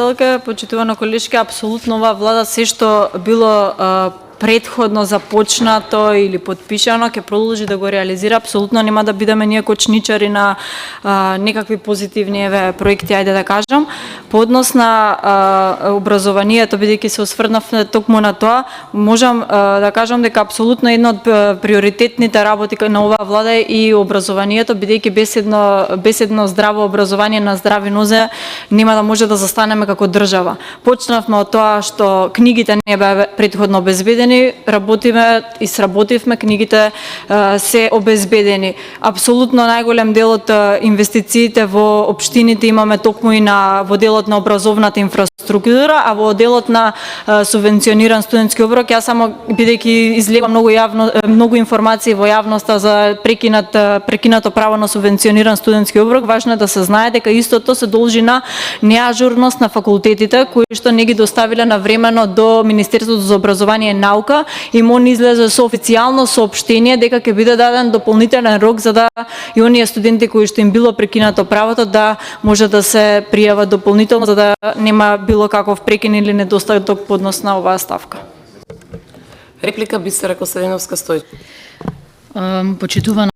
председателка, почитувана колешка, апсолутно оваа влада се што било предходно започнато или подпишано ќе продолжи да го реализира. Апсолутно нема да бидеме ние кочничари на некакви позитивни проекти, ајде да кажам. По однос на образованието, бидејќи се осврнав токму на тоа, можам да кажам дека апсолутно една од приоритетните работи на оваа влада е и образованието, бидејќи без едно здраво образование на здрави нозе нема да може да застанеме како држава. Почнавме од тоа што книгите не беа предходно обезбедени, работиме и сработивме, книгите се обезбедени. Апсолутно најголем дел од инвестициите во општините имаме токму и во делот на образовната инфраструктура, а во делот на субвенциониран студентски оброк, јас само бидејќи излева многу информации во јавноста за прекинато право на субвенциониран студентски оброк, важно е да се знае дека истото се должи на неажурност на факултетите кои што не ги доставиле навремено до Министерството за образование и наука и МОН излезе со официјално соопштение дека ќе биде даден дополнителен рок за да и оние студенти кои што им било прекинато правото да може да се пријават дополнително за да нема било каков прекин или недостаток по однос на оваа ставка. Реплика Бисера Костадиновска Стојчева. Почитувана